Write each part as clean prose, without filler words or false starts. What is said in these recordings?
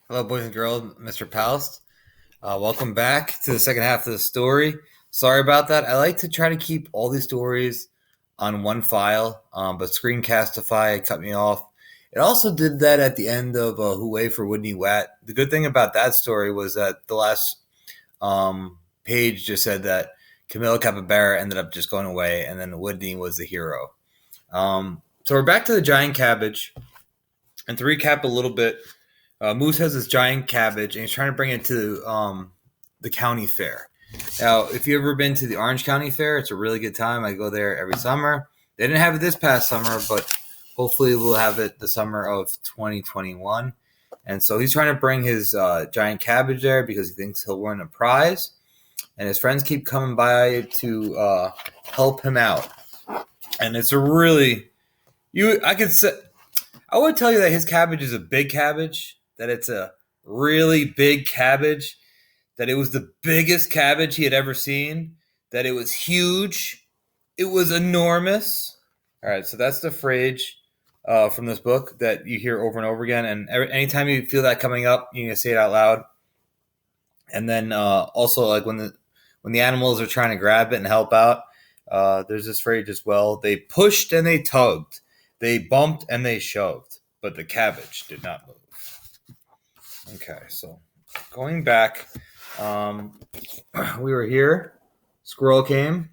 Hello, boys and girls, Mr. Palst. Welcome back to the second half of the story. Sorry about that. I like to try to keep all these stories on one file, but Screencastify cut me off. It also did that at the end of Hooray for Whitney Watt. The good thing about that story was that the last page just said that Camilla Capybara ended up just going away, and then Whitney was the hero. So we're back to the giant cabbage. And to recap a little bit, Moose has this giant cabbage, and he's trying to bring it to the county fair. Now, if you've ever been to the Orange County Fair, it's a really good time. I go there every summer. They didn't have it this past summer, but hopefully we'll have it the summer of 2021. And so he's trying to bring his giant cabbage there because he thinks he'll win a prize. And his friends keep coming by to help him out. And it's a really I would tell you that his cabbage is a big cabbage, that it's a really big cabbage, that it was the biggest cabbage he had ever seen, that it was huge, it was enormous. All right, so that's the phrase from this book that you hear over and over again. And anytime you feel that coming up, you need to say it out loud. And then also, like when the animals are trying to grab it and help out, there's this phrase as well. They pushed and they tugged. They bumped and they shoved, but the cabbage did not move. Okay, so going back, we were here. Squirrel came,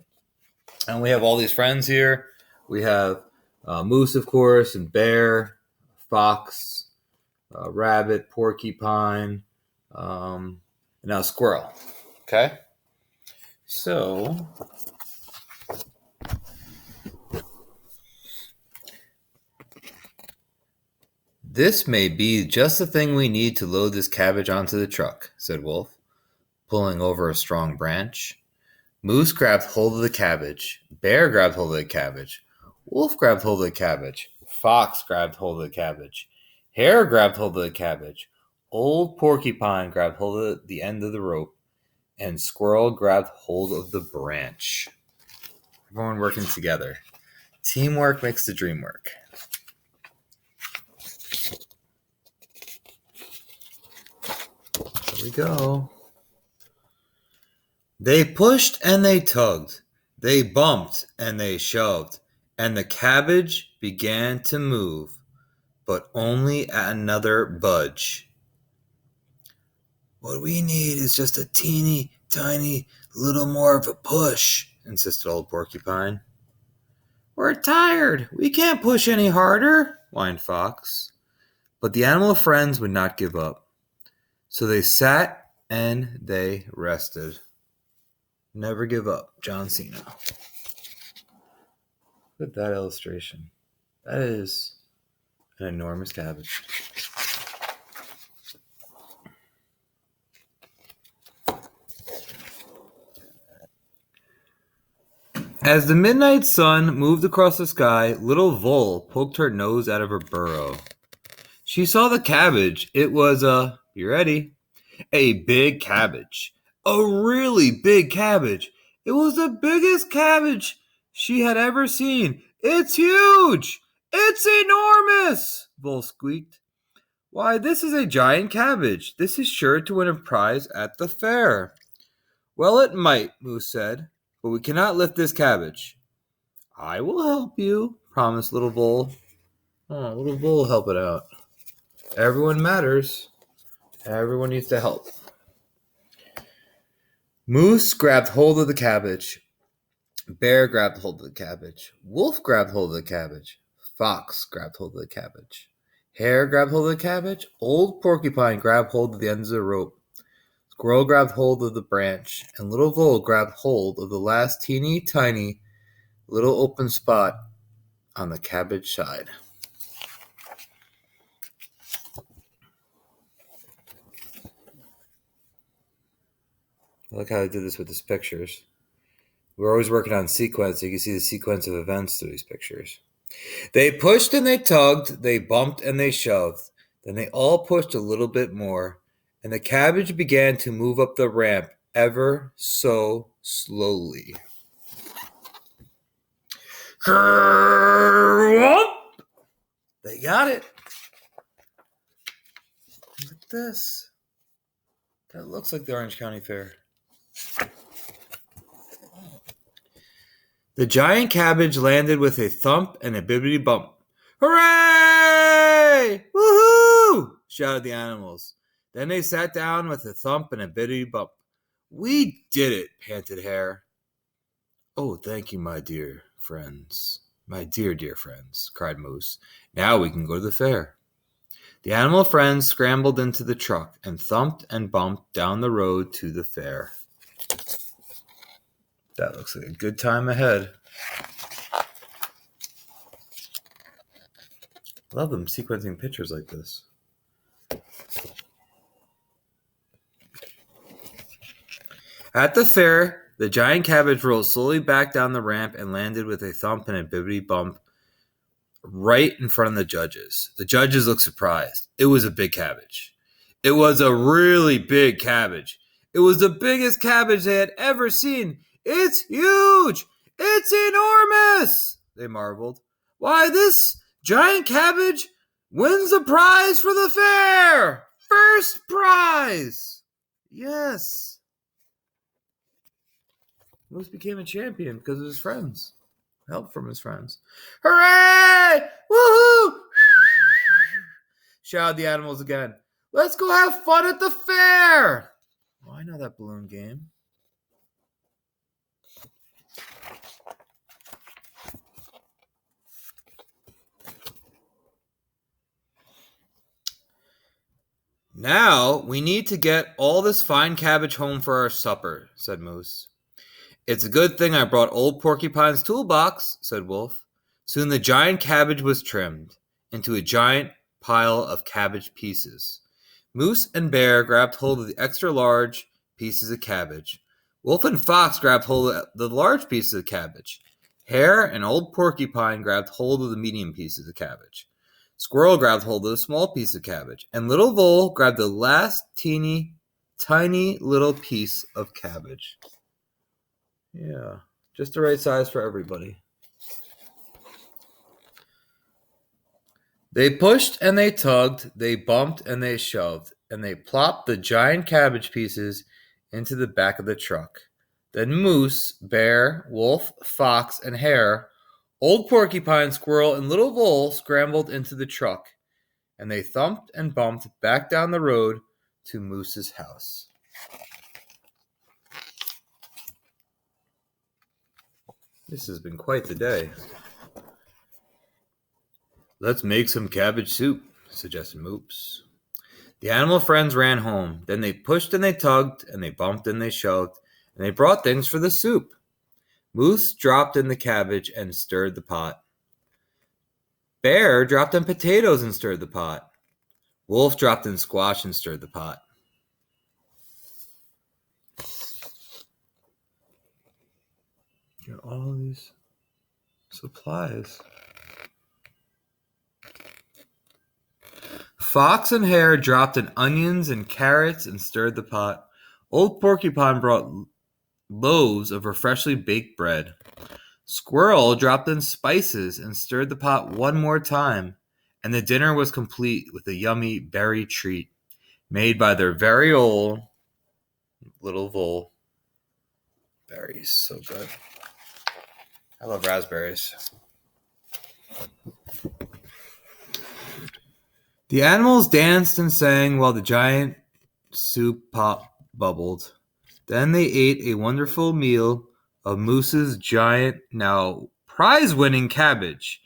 and we have all these friends here. We have Moose, of course, and Bear, Fox, Rabbit, Porcupine, and now Squirrel. Okay, so this may be just the thing we need to load this cabbage onto the truck, said Wolf, pulling over a strong branch. Moose grabbed hold of the cabbage. Bear grabbed hold of the cabbage. Wolf grabbed hold of the cabbage. Fox grabbed hold of the cabbage. Hare grabbed hold of the cabbage. Old Porcupine grabbed hold of the end of the rope. And Squirrel grabbed hold of the branch. Everyone working together. Teamwork makes the dream work. Here we go. They pushed and they tugged. They bumped and they shoved. And the cabbage began to move, but only at another budge. What we need is just a teeny tiny little more of a push, insisted old Porcupine. We're tired. We can't push any harder, whined Fox. But the animal friends would not give up. So they sat and they rested. Never give up, John Cena. Look at that illustration. That is an enormous cabbage. As the midnight sun moved across the sky, little Vole poked her nose out of her burrow. She saw the cabbage. It was you ready? A big cabbage. A really big cabbage. It was the biggest cabbage she had ever seen. It's huge! It's enormous! Vole squeaked. Why, this is a giant cabbage. This is sure to win a prize at the fair. Well, it might, Moose said, but we cannot lift this cabbage. I will help you, promised Little Vole. Oh, Little Vole, help it out. Everyone matters. Everyone needs to help. Moose grabbed hold of the cabbage. Bear grabbed hold of the cabbage. Wolf grabbed hold of the cabbage. Fox grabbed hold of the cabbage. Hare grabbed hold of the cabbage. Old Porcupine grabbed hold of the ends of the rope. Squirrel grabbed hold of the branch. And Little Vole grabbed hold of the last teeny tiny little open spot on the cabbage side. I like how I did this with these pictures. We're always working on sequence. You can see the sequence of events through these pictures. They pushed and they tugged. They bumped and they shoved. Then they all pushed a little bit more. And the cabbage began to move up the ramp ever so slowly. They got it. this. That looks like the Orange County Fair. The giant cabbage landed with a thump and a bibbity bump. Hooray! Woohoo! Shouted the animals. Then they sat down with a thump and a bibbity bump. We did it, panted Hare. Oh, thank you, my dear friends. My dear, dear friends, cried Moose. Now we can go to the fair. The animal friends scrambled into the truck and thumped and bumped down the road to the fair. That looks like a good time ahead. Love them sequencing pictures like this. At the fair, the giant cabbage rolled slowly back down the ramp and landed with a thump and a bibbity bump right in front of the judges. The judges looked surprised. It was a big cabbage. It was a really big cabbage. It was the biggest cabbage they had ever seen. It's huge! It's enormous! They marveled. Why, this giant cabbage wins the prize for the fair! First prize! Yes. Moose became a champion because of his friends. Help from his friends. Hooray! Woohoo! Shouted the animals again. Let's go have fun at the fair! Oh, I know that balloon game. Now we need to get all this fine cabbage home for our supper, said Moose. It's a good thing I brought old Porcupine's toolbox, said Wolf. Soon the giant cabbage was trimmed into a giant pile of cabbage pieces. Moose and Bear grabbed hold of the extra large pieces of cabbage. Wolf and Fox grabbed hold of the large pieces of cabbage. Hare and old Porcupine grabbed hold of the medium pieces of cabbage. Squirrel grabbed hold of the small piece of cabbage. And Little Vole grabbed the last tiny little piece of cabbage. Yeah, just the right size for everybody. They pushed and they tugged, they bumped and they shoved, and they plopped the giant cabbage pieces into the back of the truck. Then Moose, Bear, Wolf, Fox, and Hare, Old Porcupine, Squirrel, and Little Vole scrambled into the truck, and they thumped and bumped back down the road to Moose's house. This has been quite the day. Let's make some cabbage soup, suggested Moose. The animal friends ran home. Then they pushed and they tugged, and they bumped and they shoved, and they brought things for the soup. Moose dropped in the cabbage and stirred the pot. Bear dropped in potatoes and stirred the pot. Wolf dropped in squash and stirred the pot. Get all these supplies. Fox and Hare dropped in onions and carrots and stirred the pot. Old Porcupine brought loaves of freshly baked bread. Squirrel dropped in spices and stirred the pot one more time, and the dinner was complete with a yummy berry treat made by their very old Little Vole. Berries, so good. I love raspberries. The animals danced and sang while the giant soup pot bubbled. Then they ate a wonderful meal of Moose's giant, now prize-winning cabbage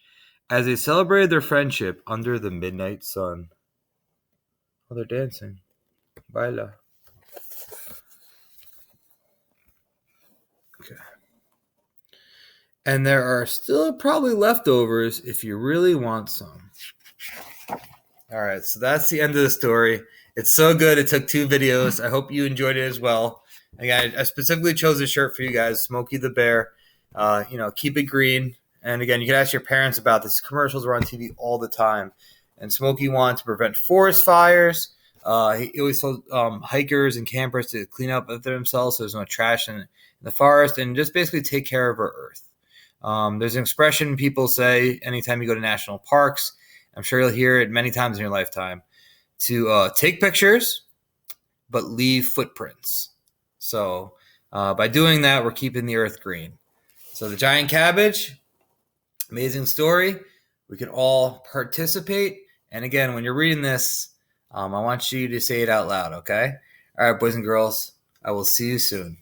as they celebrated their friendship under the midnight sun. Oh, they're dancing. Baila. Okay. And there are still probably leftovers if you really want some. All right, so that's the end of the story. It's so good. It took 2 videos. I hope you enjoyed it as well. Again, I specifically chose this shirt for you guys, Smokey the Bear. Keep it green. And again, you can ask your parents about this. Commercials are on TV all the time. And Smokey wanted to prevent forest fires. He always told hikers and campers to clean up after themselves so there's no trash in the forest and just basically take care of our earth. There's an expression people say anytime you go to national parks. I'm sure you'll hear it many times in your lifetime. to take pictures, but leave footprints. So by doing that, we're keeping the earth green. So the giant cabbage, amazing story. We can all participate. And again, when you're reading this, I want you to say it out loud, okay? All right, boys and girls, I will see you soon.